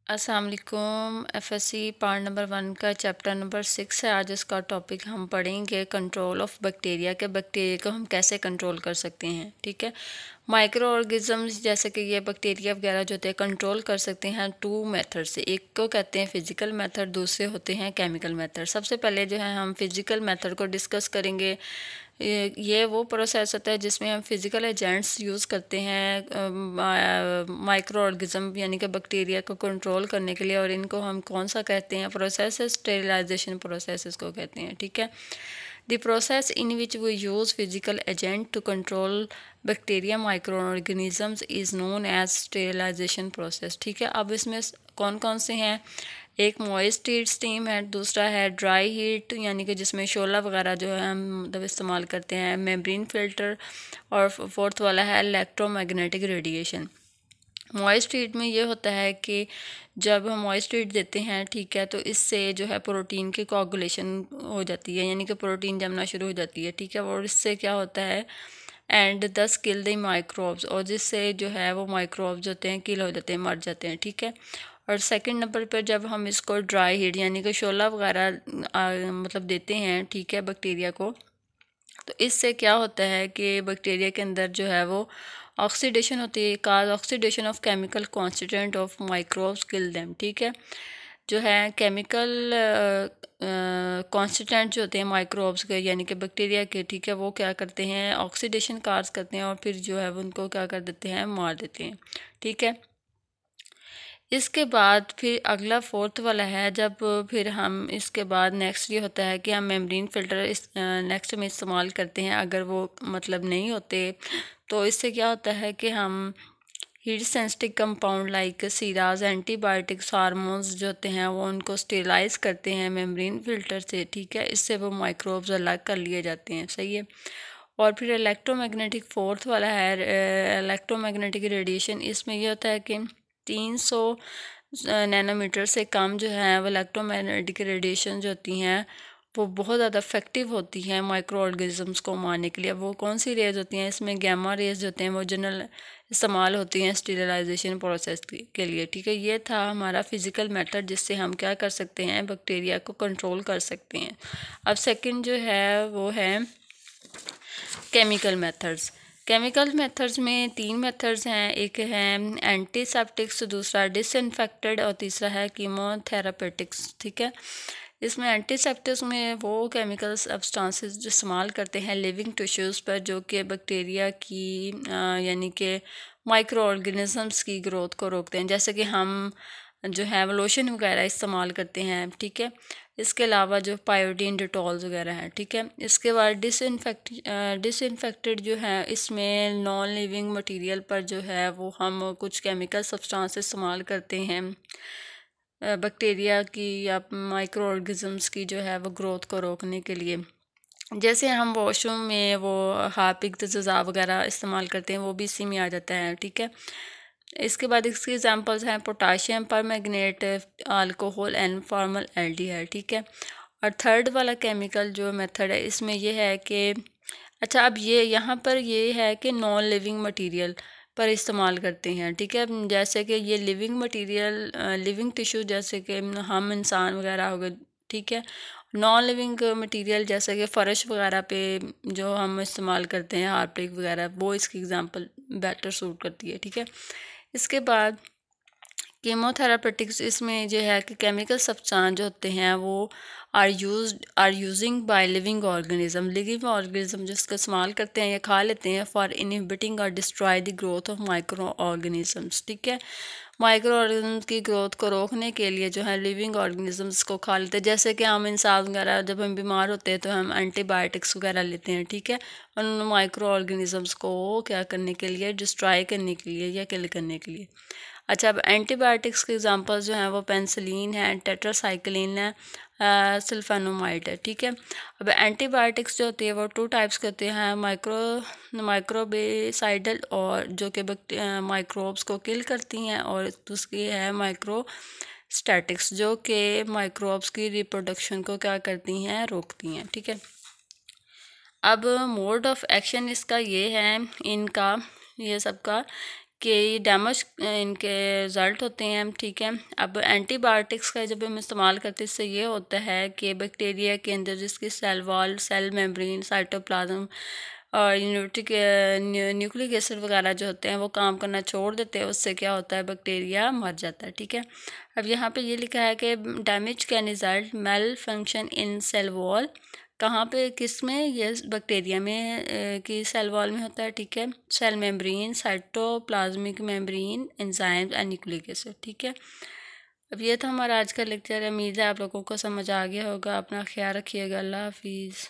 अस्सलाम वालेकुम। FSc part number 1 का चैप्टर नंबर 6 है। आज इसका टॉपिक हम पढ़ेंगे कंट्रोल ऑफ बैक्टीरिया के बैक्टीरिया को हम कैसे कंट्रोल कर सकते हैं। ठीक है, माइक्रो ऑर्गेनिजम्स जैसे कि ये बैक्टीरिया वगैरह जो होते हैं कंट्रोल कर सकते हैं 2 मेथड से। एक को कहते हैं फिजिकल मेथड, दूसरे होते हैं केमिकल मेथड। सबसे पहले जो है हम फिजिकल मेथड को डिस्कस करेंगे। ये वो प्रोसेस होता है जिसमें हम फिज़िकल एजेंट्स यूज़ करते हैं माइक्रो ऑर्गेनिज्म यानी कि बैक्टीरिया को कंट्रोल करने के लिए, और इनको हम कौन सा कहते हैं प्रोसेस, स्टेरिलाइजेशन प्रोसेस इसको कहते हैं। ठीक है, the process in which we use physical agent to control bacteria micro organisms is known as sterilisation process. ठीक है, अब इसमें कौन कौन से हैं? एक मॉइस्ट हीट स्टीम है, दूसरा है ड्राई हीट यानी कि जिसमें शोला वगैरह जो है हम मतलब इस्तेमाल करते हैं, मेम्ब्रेन फिल्टर, और फोर्थ वाला है इलेक्ट्रोमैग्नेटिक रेडिएशन। मॉइस्ट हीट में ये होता है कि जब हम मॉइस्ट हीट देते हैं, ठीक है, तो इससे जो है प्रोटीन की कोआगुलेशन हो जाती है, यानी कि प्रोटीन जमना शुरू हो जाती है। ठीक है, और इससे क्या होता है एंड दस किल द माइक्रोब्स, और जिससे जो है वो माइक्रोब्स होते हैं किल हो जाते हैं, मर जाते हैं। ठीक है, और सेकंड नंबर पर जब हम इसको ड्राई हीट यानी कि शोला वगैरह मतलब देते हैं, ठीक है, बैक्टीरिया को, तो इससे क्या होता है कि बैक्टीरिया के अंदर जो है वो ऑक्सीडेशन होती है, cause oxidation of chemical constituent of microbes kill them. ठीक है, जो है केमिकल कॉन्स्टिट्यूएंट जो होते हैं माइक्रोब्स के यानी कि बैक्टीरिया के, ठीक है, वो क्या करते हैं ऑक्सीडेशन काज करते हैं और फिर जो है वो उनको क्या कर देते हैं, मार देते हैं। ठीक है, इसके बाद फिर अगला फोर्थ वाला है, जब फिर हम इसके बाद नेक्स्ट ये होता है कि हम मेम्ब्रेन फ़िल्टर इस नेक्स्ट में इस्तेमाल करते हैं। अगर वो मतलब नहीं होते तो इससे क्या होता है कि हम heat sensitive compound like sera, antibiotics, hormones जो होते हैं वो उनको स्टेलाइज करते हैं मेम्ब्रेन फ़िल्टर से। ठीक है, इससे वो माइक्रोब्स अलग कर लिए जाते हैं। सही है, और फिर इलेक्ट्रोमैग्नेटिक फोर्थ वाला है इलेक्ट्रोमैग्नेटिक रेडिएशन। इसमें यह होता है कि 300 नैनोमीटर से कम जो है वो इलेक्ट्रोमैग्नेटिक रेडिएशन जो होती हैं वो बहुत ज़्यादा इफेक्टिव होती हैं माइक्रो ऑर्गेनिजम्स को मारने के लिए। वो कौन सी रेज होती हैं? इसमें गैमा रेज होते हैं वो जनरल इस्तेमाल होती हैं स्टेरिलाइजेशन प्रोसेस के लिए। ठीक है, ये था हमारा फिज़िकल मेथड जिससे हम क्या कर सकते हैं, बैक्टीरिया को कंट्रोल कर सकते हैं। अब सेकंड जो है वो है केमिकल मेथड्स। केमिकल मेथड्स में 3 मेथड्स हैं, एक है एंटीसेप्टिक्स, दूसरा डिसइंफेक्टेड और तीसरा है कीमोथेरापेटिक्स। ठीक है, इसमें एंटीसेप्टिक्स में वो केमिकल सब्सटेंसेस जो इस्तेमाल करते हैं लिविंग टिश्यूज़ पर जो कि बैक्टीरिया की यानी कि माइक्रो ऑर्गेनिजम्स की ग्रोथ को रोकते हैं, जैसे कि हम जो है वो लोशन वगैरह इस्तेमाल करते हैं। ठीक है, इसके अलावा जो पायोडीन, डिटॉल्स वगैरह हैं। ठीक है, इसके बाद डिसइंफेक्टेड जो है इसमें नॉन लिविंग मटेरियल पर जो है वो हम कुछ केमिकल सब्सटेंस इस्तेमाल करते हैं बैक्टीरिया की या माइक्रो ऑर्गेनिजम्स की जो है वो ग्रोथ को रोकने के लिए। जैसे हम वॉशरूम में वो हार्पिक तेज़ाब वगैरह इस्तेमाल करते हैं, वो भी इसी में आ जाता है। ठीक है, इसके बाद इसके एग्जांपल्स हैं potassium permanganate, alcohol and formal aldehyde. ठीक है, और थर्ड वाला केमिकल जो मेथड है इसमें यह है कि अच्छा, अब ये यहाँ पर ये है कि नॉन लिविंग मटेरियल पर इस्तेमाल करते हैं। ठीक है, जैसे कि ये लिविंग मटेरियल लिविंग टिश्यू जैसे कि हम इंसान वगैरह हो गए। ठीक है, नॉन लिविंग मटेरियल जैसे कि फ़र्श वगैरह पे जो हम इस्तेमाल करते हैं हार्पिक वगैरह, वो इसकी एग्जांपल बेटर सूट करती है। ठीक है, इसके बाद कीमोथेरापेटिक्स, इसमें जो है कि केमिकल सब्सटेंस जो होते हैं वो are using by living organism जिसका इस्तेमाल करते हैं या खा लेते हैं फॉर इनहिबिटिंग और destroy the growth of micro organisms. ठीक है, माइक्रो ऑर्गेनिज्म की ग्रोथ को रोकने के लिए जो है लिविंग ऑर्गेनिजम्स को खा लेते हैं, जैसे कि हम इंसान वगैरह जब हम बीमार होते हैं तो हम एंटीबायोटिक्स वगैरह लेते हैं। ठीक है, उन माइक्रो ऑर्गेनिजम्स को क्या करने के लिए, डिस्ट्रॉय करने के लिए या किल करने के लिए। अच्छा, अब एंटीबायोटिक्स के एग्जांपल्स जो हैं वो पेनिसिलिन है, टेट्रासाइक्लिन है, सल्फेनामाइड है। ठीक है, अब एंटीबायोटिक्स जो होती है वो 2 टाइप्स के होते हैं, माइक्रोबेसाइडल और जो कि माइक्रोब्स को किल करती हैं, और दूसरी है माइक्रोस्टैटिक्स जो कि माइक्रोब्स की रिप्रोडक्शन को क्या करती हैं, रोकती हैं। ठीक है, अब मोड ऑफ एक्शन इसका ये है इनका ये सबका कि ये डैमेज इनके रिज़ल्ट होते हैं, ठीक है। अब एंटीबायोटिक्स का जब हम इस्तेमाल करते हैं इससे ये होता है कि बैक्टीरिया के अंदर जिसकी cell wall, cell membrane, cytoplasm और न्यूक्लिक एसिड वगैरह जो होते हैं वो काम करना छोड़ देते हैं, उससे क्या होता है, बैक्टीरिया मर जाता है, ठीक है। अब यहाँ पे ये लिखा है कि damage can result malfunction in cell wall, कहाँ पे, किस में, ये बैक्टीरिया में की सेल वॉल में होता है, ठीक है। Cell membrane, cytoplasmic membrane, enzymes and nucleic acid, ठीक है। अब ये था हमारा आज का लेक्चर। उम्मीद है आप लोगों को समझ आ गया होगा। अपना ख्याल रखिएगा। अल्लाह हाफिज़।